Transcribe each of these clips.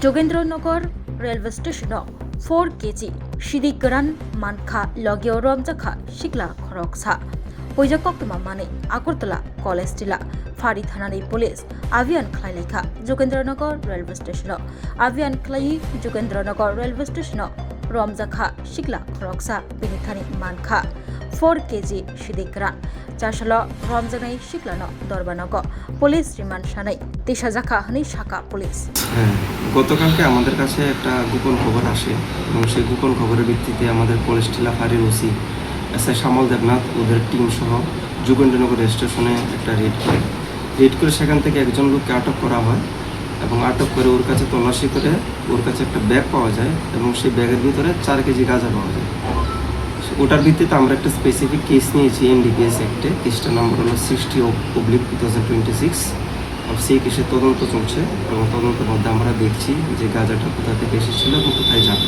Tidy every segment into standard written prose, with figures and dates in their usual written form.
Jogendranagar রেলवे station 4 KG सिदी गोरान मानखा लगियाव रमजाखा सिगला खरकसा बयजाकमा माने Agartala college जिला फारि थानानि पुलिस अभियान खालायलायखा जोगेन्द्रनगर रेलवे स्टेशन अभियान खालायि जोगेन्द्रनगर रेलवे स्टेशन रमजाखा सिगला खरकसा बेनिथानि मानखा 4 केजी सिदी गोरान चारशाल रमजानाय सिगलानो दरबानग पुलिस रिमांड सानै तेसाजाखा हनै शाखा पुलिस। গতকালকে আমাদের কাছে একটা গোপন খবর আসে এবং সেই গোপন খবরের ভিত্তিতে আমাদের কলেজ টিলা ফাঁড়ির ওসি এসআই শ্যামল দেবনাথ ওদের টিম সহ যোগেন্দ্রনগর স্টেশনে একটা রেড করে সেখান থেকে একজন লোককে আটক করা হয় এবং আটক করে ওর কাছে তল্লাশি করে ওর কাছে একটা ব্যাগ পাওয়া যায় এবং সেই ব্যাগের ভিতরে 4 কেজি গাঁজা পাওয়া যায়। ওটার ভিত্তিতে আমরা একটা স্পেসিফিক কেস নিয়েছি এনডিপিএস অ্যাক্টে, কেসটার নম্বর হলো 60/2026। সেই কেসের তদন্ত চলছে এবং তদন্তের মধ্যে আমরা দেখছি যে গাঁজাটা কোথা থেকে এসেছিল এবং কোথায় যাবে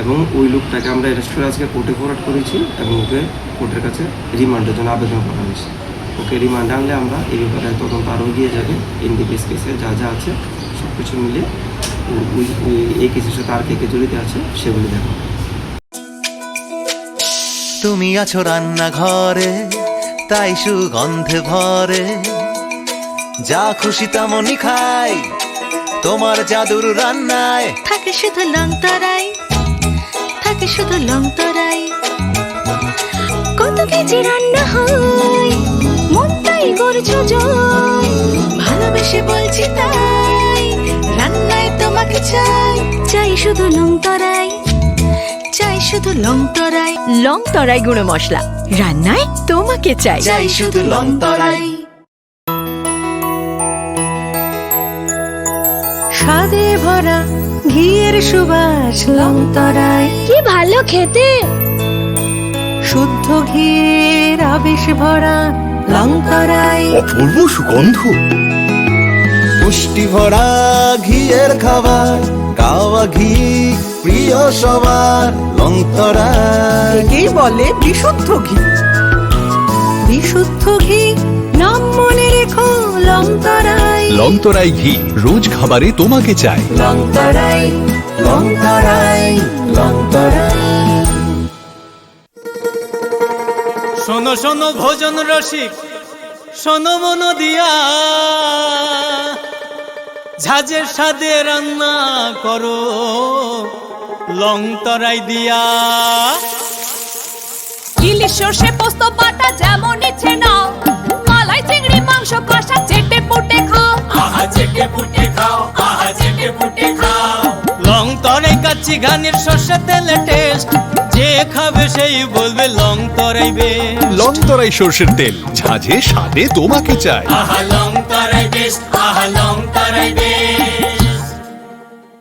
এবং ওই লোকটাকে আমরা অ্যারেস্ট করে আজকে কোর্টে ফরওয়ার্ড করেছি এবং ওকে কোর্টের কাছে রিমান্ডের জন্য আবেদন করা হয়েছে। ওকে রিমান্ডে আনলে আমরা এই ব্যাপারে তদন্ত আরও এগিয়ে যাবে। এনডিপিএস কেসে যা যা আছে সব কিছু মিলে এই কেসের সাথে আর কে জড়িত আছে সেগুলি দেখো। তুমি আছো রান্নাঘরে তাই সুগন্ধে ভরে, যা খুশি তেমনই খাই তোমার জাদুর রান্নায়। থাকে শুধু লং তরাই, থাকে শুধু লং তরাই, কত কেজি রান্না হয় মন তাই করছো জয়, ভালোবেসে বলছি তাই রান্নায় তোমাকে চাই, চাই শুধু লং তরাই, চাই শুধু লং তরাই, লং তরাই গুঁড়ো মশলা রান্নায় তোমাকে চাই, চাই শুধু লং তরাই। স্বাদে ভরা ঘিয়ের সুবাস লং তরাই, কি ভালো খেতে, শুদ্ধ ঘিয়ের আবেশ ভরা লং তরাই, অপূর্ব সুগন্ধ, পুষ্টি ভরা ঘিয়ের খাবার, গাওয়া ঘি প্রিয় সবার লং তরাই। কি বলে বিশুদ্ধ ঘি, বিশুদ্ধ ঘি নাম মনে রেখো লং তরাই, লং তরাই ঘি রোজ খাবারে তোমাকে চাই, লং তরাই, লং তরাই, লং তরাই। শোনো শোনো ভোজন রসিক শোনো মন দিয়া, ঝাঁঝের স্বাদে রান্না করো লং তরাই দিয়া। ইলিশ সর্ষে পোস্ত বাটা যেমন ইচ্ছে নাও, মালাই চিংড়ি মাংস কষা চেটে পুটে খাও, আহা চেটে পুটে খাও, আহা চেটে পুটে খাও। লং তরাই কাচ্চি ঘানির সর্ষে তেলে টেস্ট, যে খাবে সেই বলবে লং তরাই বেস্ট। লং তরাই সর্ষের তেল ঝাঁঝে স্বাদে তোমাকে চাই। আহা লং